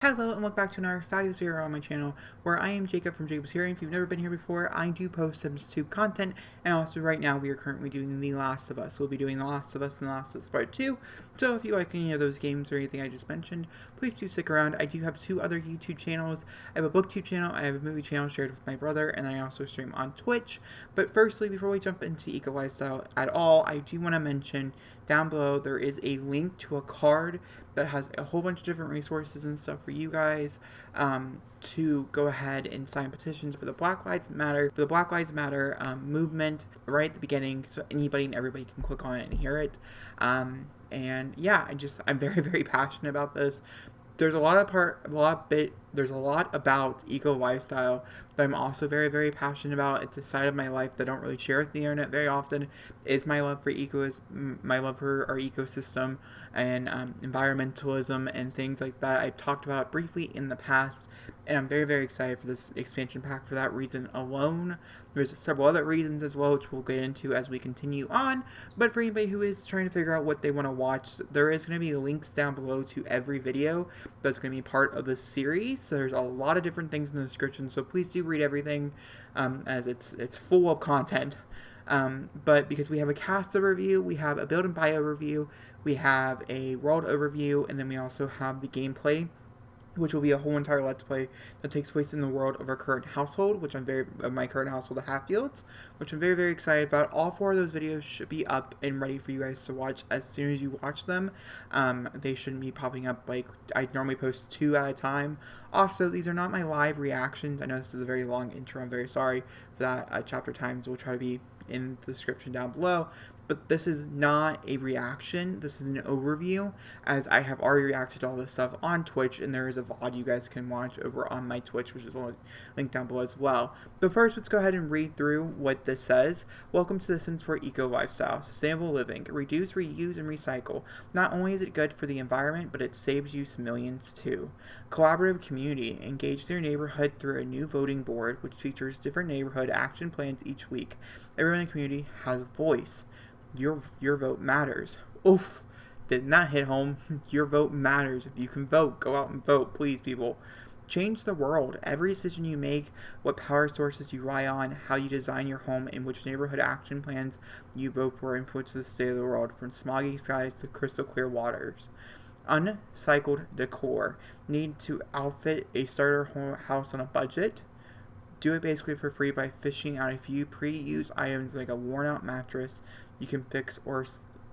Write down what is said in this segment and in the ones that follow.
Hello and welcome back to another Values Here on my channel, where I am Jacob from @jacobishere. If you've never been here before, I do post Sims 2 content, and also right now we are currently doing The Last of Us. We'll be doing The Last of Us and The Last of Us Part 2, so if you like any of those games or anything I just mentioned, please do stick around. I do have two other YouTube channels. I have a booktube channel, I have a movie channel shared with my brother, and I also stream on Twitch. But firstly, before we jump into Eco Lifestyle at all, I do want to mention down below there is a link to a card that has a whole bunch of different resources and stuff for you guys to go ahead and sign petitions for the Black Lives Matter movement right at the beginning, so anybody and everybody can click on it and hear it. And yeah, I'm very, very passionate about this. There's a lot about eco lifestyle that I'm also very, very passionate about. It's a side of my life that I don't really share with the internet very often. Is my love for our ecosystem and environmentalism and things like that. I've talked about it briefly in the past, and I'm very, very excited for this expansion pack for that reason alone. There's several other reasons as well, which we'll get into as we continue on. But for anybody who is trying to figure out what they want to watch, there is going to be links down below to every video that's going to be part of this series. So there's a lot of different things in the description, so please do read everything, as it's full of content. But because we have a cast overview, we have a build and buy overview, we have a world overview, and then we also have the gameplay, which will be a whole entire Let's Play that takes place in the world of our current household, my current household, the Hatfields, which I'm very, very excited about. All four of those videos should be up and ready for you guys to watch as soon as you watch them. They shouldn't be popping up like I normally post 2 at a time. Also, these are not my live reactions. I know this is a very long intro. I'm very sorry for that. Chapter times will try to be in the description down below. But this is not a reaction, this is an overview, as I have already reacted to all this stuff on Twitch, and there is a VOD you guys can watch over on my Twitch, which is linked down below as well. But first, let's go ahead and read through what this says. Welcome to the Sims 4 Eco Lifestyle, Sustainable Living. Reduce, reuse, and recycle. Not only is it good for the environment, but it saves you some millions too. Collaborative community. Engage their neighborhood through a new voting board, which features different neighborhood action plans each week. Everyone in the community has a voice. Your vote matters. Oof, did not hit home. Your vote matters. If you can vote, go out and vote, please, people. Change the world. Every decision you make, what power sources you rely on, how you design your home, and which neighborhood action plans you vote for influences the state of the world, from smoggy skies to crystal clear waters. Uncycled decor. Need to outfit a starter house on a budget? Do it basically for free by fishing out a few pre-used items like a worn-out mattress you can fix, or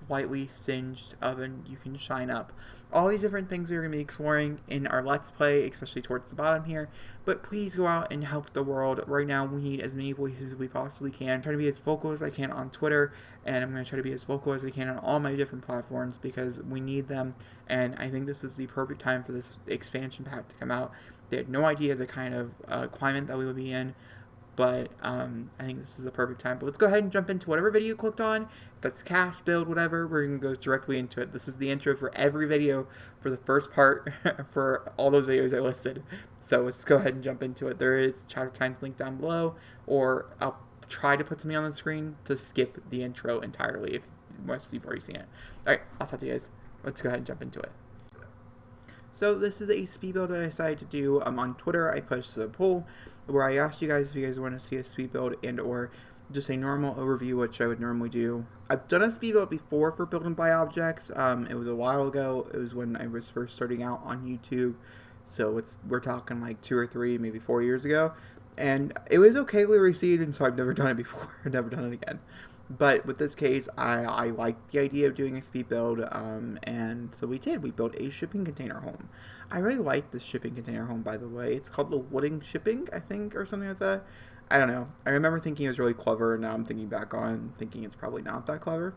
slightly singed oven you can shine up. All these different things we're going to be exploring in our Let's Play, especially towards the bottom here. But please go out and help the world. Right now we need as many voices as we possibly can. I'm trying to be as vocal as I can on Twitter, and I'm going to try to be as vocal as I can on all my different platforms because we need them. And I think this is the perfect time for this expansion pack to come out. They had no idea the kind of climate that we would be in, but I think this is the perfect time. But let's go ahead and jump into whatever video you clicked on. If that's cast, build, whatever, we're going to go directly into it. This is the intro for every video for the first part for all those videos I listed. So let's go ahead and jump into it. There is chapter times link down below, or I'll try to put something on the screen to skip the intro entirely if you've already seen it. Alright, I'll talk to you guys. Let's go ahead and jump into it. So this is a speed build that I decided to do. On Twitter, I posted a poll where I asked you guys if you guys want to see a speed build and or just a normal overview, which I would normally do. I've done a speed build before for build and buy objects. It was a while ago. It was when I was first starting out on YouTube. So we're talking like 2 or 3, maybe 4 years ago. And it was okayly received, and so I've never done it before. I've never done it again. But with this case, I liked the idea of doing a speed build, and so we did. We built a shipping container home. I really like this shipping container home, by the way. It's called the wooden shipping, I think, or something like that. I don't know. I remember thinking it was really clever, and now I'm thinking back on thinking it's probably not that clever.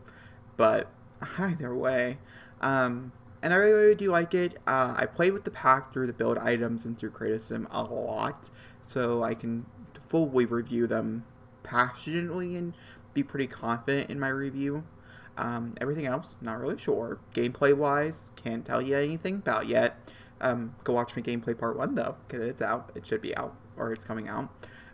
But either way, and I really, really do like it. I played with the pack through the build items and through Create a Sim a lot, so I can fully review them passionately and be pretty confident in my review. Everything else, not really sure. Gameplay wise, can't tell you anything about yet. Go watch my gameplay part 1 though, because it's out. It should be out, or it's coming out.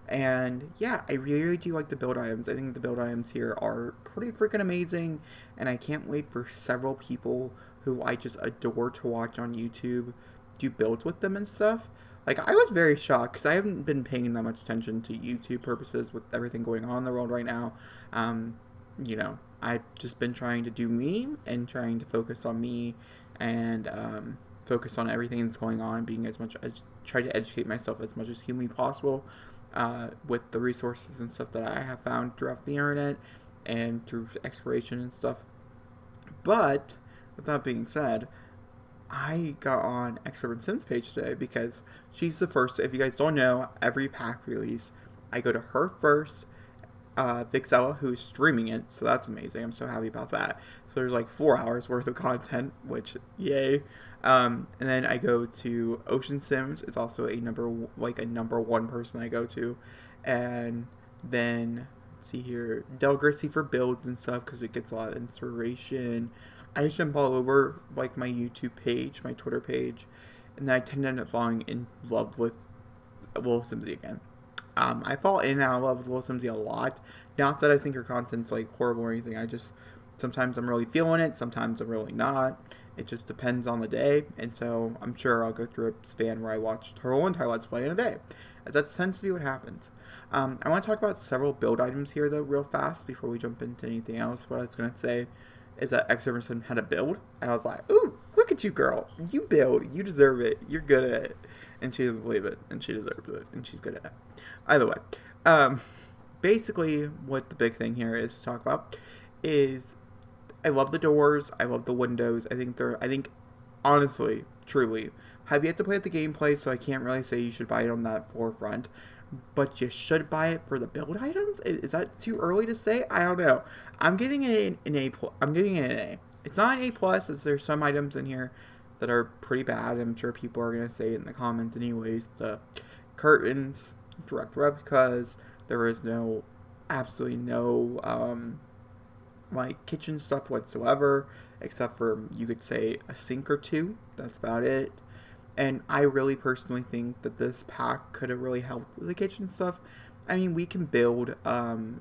And yeah, I really, really do like the build items. I think the build items here are pretty freaking amazing, and I can't wait for several people who I just adore to watch on YouTube do builds with them and stuff. Like, I was very shocked because I haven't been paying that much attention to YouTube purposes with everything going on in the world right now. Um, I've just been trying to do me and trying to focus on me and focus on everything that's going on, being as much as try to educate myself as much as humanly possible with the resources and stuff that I have found throughout the internet and through exploration and stuff. But with that being said, I got on Exorbitant Sims page today because she's the first. If you guys don't know, every pack release, I go to her first. Vixella, who's streaming it, so that's amazing. I'm so happy about that. So there's like 4 hours worth of content, which yay. And then I go to Ocean Sims. It's also a number one person I go to, and then let's see here, Del Grissi for builds and stuff because it gets a lot of inspiration. I just jump all over like my YouTube page, my Twitter page, and then I tend to end up falling in love with Little Simsy again. I fall in and out of love with Little Simsy a lot. Not that I think her content's like horrible or anything. I just sometimes I'm really feeling it, sometimes I'm really not. It just depends on the day, and so I'm sure I'll go through a span where I watched her whole entire Let's Play in a day, as that tends to be what happens. I want to talk about several build items here though, real fast before we jump into anything else. What I was gonna say is that X Emerson had a build, and I was like, ooh, look at you, girl. You build. You deserve it. You're good at it. And she doesn't believe it, and she deserves it, and she's good at it. Either way, basically what the big thing here is to talk about is I love the doors. I love the windows. I think, honestly, truly, have yet to play at the gameplay, so I can't really say you should buy it on that forefront. But you should buy it for the build items? Is that too early to say? I don't know. I'm giving it an A+. I'm giving it an A. It's not an A+, as there's some items in here that are pretty bad. I'm sure people are going to say it in the comments anyways. The curtains, direct replicas, there is absolutely no, like, kitchen stuff whatsoever, except for, you could say, a sink or two. That's about it. And I really personally think that this pack could have really helped with the kitchen stuff. I mean, we can build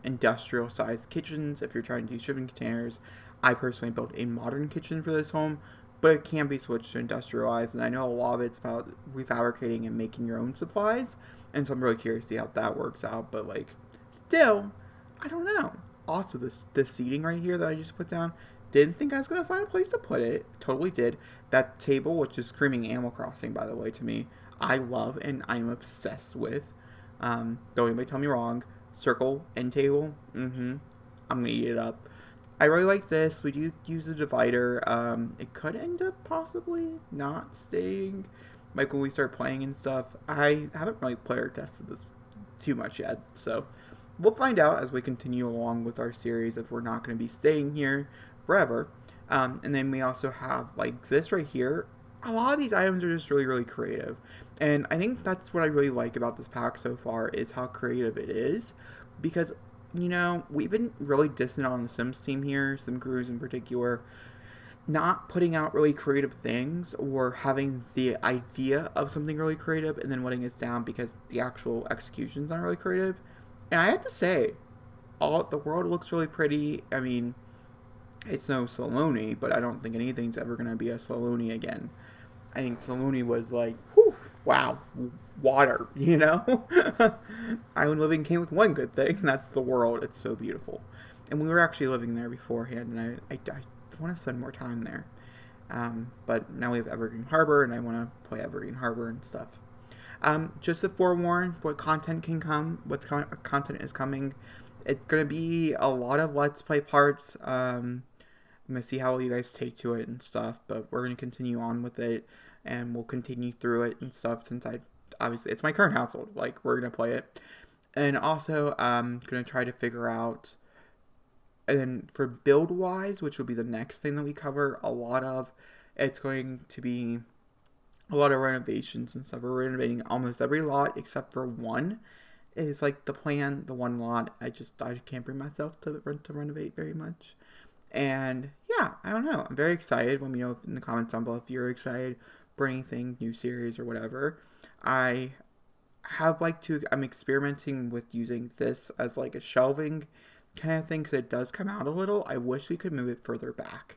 industrial-sized kitchens if you're trying to do shipping containers. I personally built a modern kitchen for this home, but it can be switched to industrialized. And I know a lot of it's about refabricating and making your own supplies. And so I'm really curious to see how that works out. But, like, still, I don't know. Also, this seating right here that I just put down, didn't think I was going to find a place to put it. Totally did. That table, which is screaming Animal Crossing, by the way, to me, I love and I'm obsessed with. Don't anybody tell me wrong. Circle, end table, I'm going to eat it up. I really like this. We do use a divider. It could end up possibly not staying, like when we start playing and stuff. I haven't really player tested this too much yet, so we'll find out as we continue along with our series if we're not going to be staying here forever. And then we also have like this right here. A lot of these items are just really, really creative. And I think that's what I really like about this pack so far is how creative it is. Because, we've been really distant on the Sims team here, Sim Crews in particular, not putting out really creative things or having the idea of something really creative and then letting us down because the actual execution's not really creative. And I have to say, the world looks really pretty. I mean, it's no Saloni, but I don't think anything's ever going to be a Saloni again. I think Saloni was like, whew, wow, water, Island living came with one good thing, and that's the world. It's so beautiful. And we were actually living there beforehand, and I want to spend more time there. But now we have Evergreen Harbor, and I want to play Evergreen Harbor and stuff. Just to forewarn what content can come, what content is coming. It's going to be a lot of Let's Play parts. I'm going to see how you guys take to it and stuff, but we're going to continue on with it, and we'll continue through it and stuff since obviously, it's my current household. Like, we're going to play it. And also, I'm going to try to figure out, and then for build-wise, which will be the next thing that we cover, it's going to be a lot of renovations and stuff. We're renovating almost every lot except for one. It's like the plan, the one lot. I can't bring myself to renovate very much. And yeah, I don't know. I'm very excited. Let me know in the comments down below if you're excited for anything, new series or whatever. I'm experimenting with using this as like a shelving kind of thing because it does come out a little. I wish we could move it further back.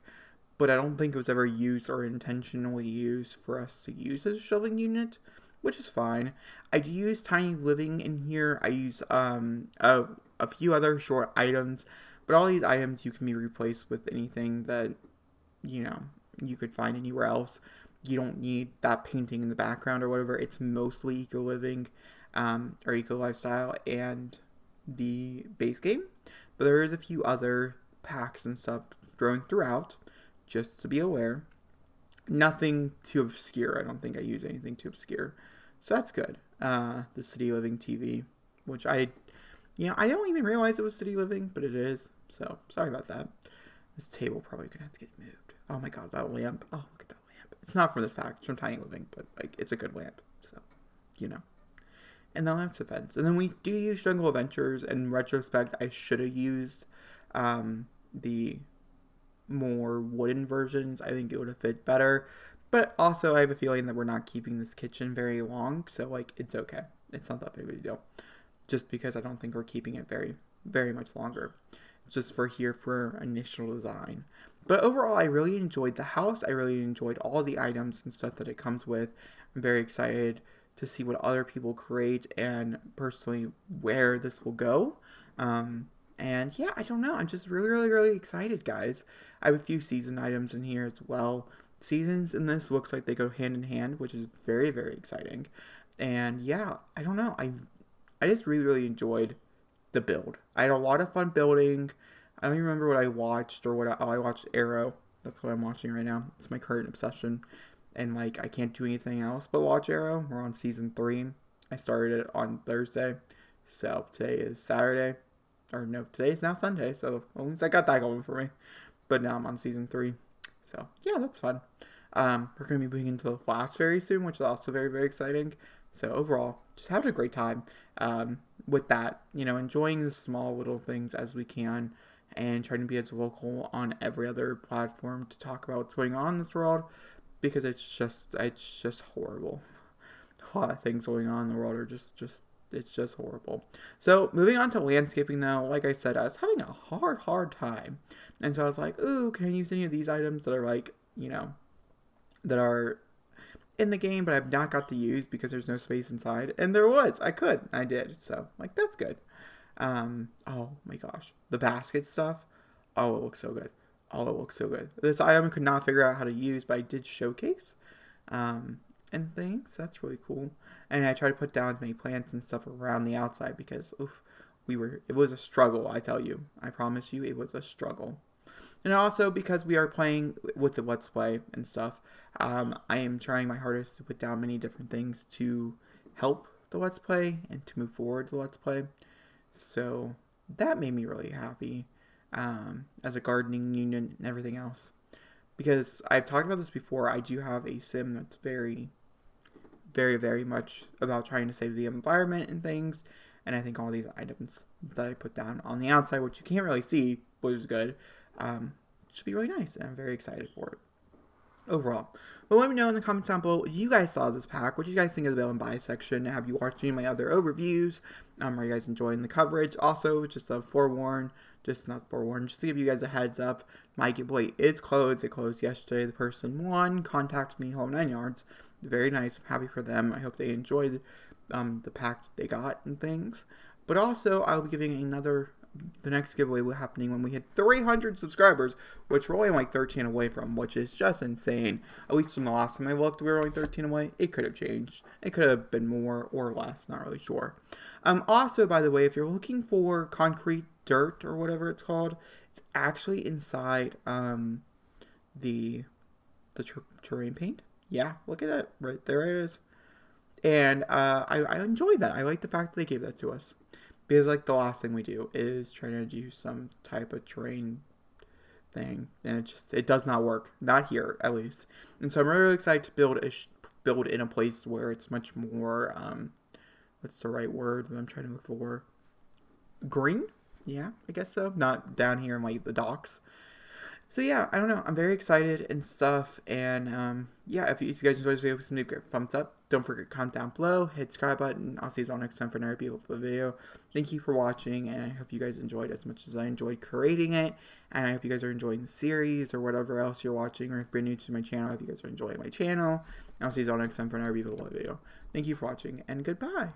but I don't think it was ever used or intentionally used for us to use as a shelving unit, which is fine. I do use tiny living in here. I use a few other short items, but all these items you can be replaced with anything that you know you could find anywhere else. You don't need that painting in the background or whatever. It's mostly eco living, or eco lifestyle and the base game, but there is a few other packs and stuff thrown throughout, just to be aware. Nothing too obscure. I don't think I use anything too obscure, so that's good. The City Living TV, which I don't even realize it was City Living, but it is. So sorry about that. This table probably gonna have to get moved. Oh my god, that lamp! Oh, look at that lamp. It's not from this pack. It's from Tiny Living, but like it's a good lamp. So, you know. And the lamp's defense. And then we do use Jungle Adventures. In retrospect, I should have used the more wooden versions. I think it would have fit better. But also, I have a feeling that we're not keeping this kitchen very long, so like it's okay. It's not that big of a deal. Just because I don't think we're keeping it very, very much longer. It's just for here for initial design. But overall, I really enjoyed the house. I really enjoyed all the items and stuff that it comes with. I'm very excited to see what other people create and personally where this will go. And yeah, I don't know. I'm just really, really, really excited, guys. I have a few season items in here as well. Seasons in this looks like they go hand in hand, which is very, very exciting. And yeah, I don't know. I just really, really enjoyed the build. I had a lot of fun building. I don't even remember what I watched or I watched Arrow. That's what I'm watching right now. It's my current obsession. And like I can't do anything else but watch Arrow. We're on season 3. I started it on Thursday. So today is Saturday. Or no, today is now Sunday. So at least I got that going for me. But now I'm on season 3. So yeah, that's fun. We're going to be moving into the Flash very soon, which is also very, very exciting. So overall, just having a great time with that. Enjoying the small little things as we can and trying to be as local on every other platform to talk about what's going on in this world, because it's just horrible. A lot of things going on in the world are it's just horrible. So moving on to landscaping though, like I said, I was having a hard time. And so I was like, ooh, can I use any of these items that are like, that are in the game, but I've not got to use because there's no space inside. And there was. I did. So like that's good. Oh my gosh. The basket stuff. Oh, it looks so good. Oh, it looks so good. This item I could not figure out how to use, but I did showcase. And things. That's really cool. And I tried to put down as many plants and stuff around the outside because it was a struggle, I tell you. I promise you it was a struggle. And also because we are playing with the Let's Play and stuff, I am trying my hardest to put down many different things to help the Let's Play and to move forward the Let's Play. So that made me really happy as a gardening unit and everything else. Because I've talked about this before, I do have a sim that's very, very, very much about trying to save the environment and things. And I think all these items that I put down on the outside, which you can't really see, which is good, should be really nice. And I'm very excited for it. Overall. But let me know in the comments down below if you guys saw this pack. What do you guys think of the build and buy section? Have you watched any of my other overviews? Are you guys enjoying the coverage? Also, just to give you guys a heads up, my giveaway is closed. It closed yesterday. The person won. Contact me, home 9 yards. Very nice. I'm happy for them. I hope they enjoyed the pack that they got and things. But also, I'll be giving the next giveaway will happening when we hit 300 subscribers, which we're only like 13 away from, which is just insane. At least from the last time I looked, we were only 13 away. It could have changed. It could have been more or less, not really sure. Also, by the way, if you're looking for concrete dirt or whatever it's called, it's actually inside the terrain paint. Yeah, look at it. Right there it is. And I enjoyed that. I like the fact that they gave that to us. Because like the last thing we do is try to do some type of terrain thing. And it does not work. Not here, at least. And so I'm really excited to build in a place where it's much more, what's the right word that I'm trying to look for? Green? Yeah, I guess so. Not down here in like the docks. So yeah, I don't know. I'm very excited and stuff. And yeah, if you guys enjoyed this video, please leave a thumbs up. Don't forget to comment down below, hit subscribe button. I'll see you all next time for another beautiful video. Thank you for watching, and I hope you guys enjoyed as much as I enjoyed creating it. And I hope you guys are enjoying the series or whatever else you're watching. Or if you're new to my channel, I hope you guys are enjoying my channel. And I'll see you all next time for another beautiful video. Thank you for watching, and goodbye.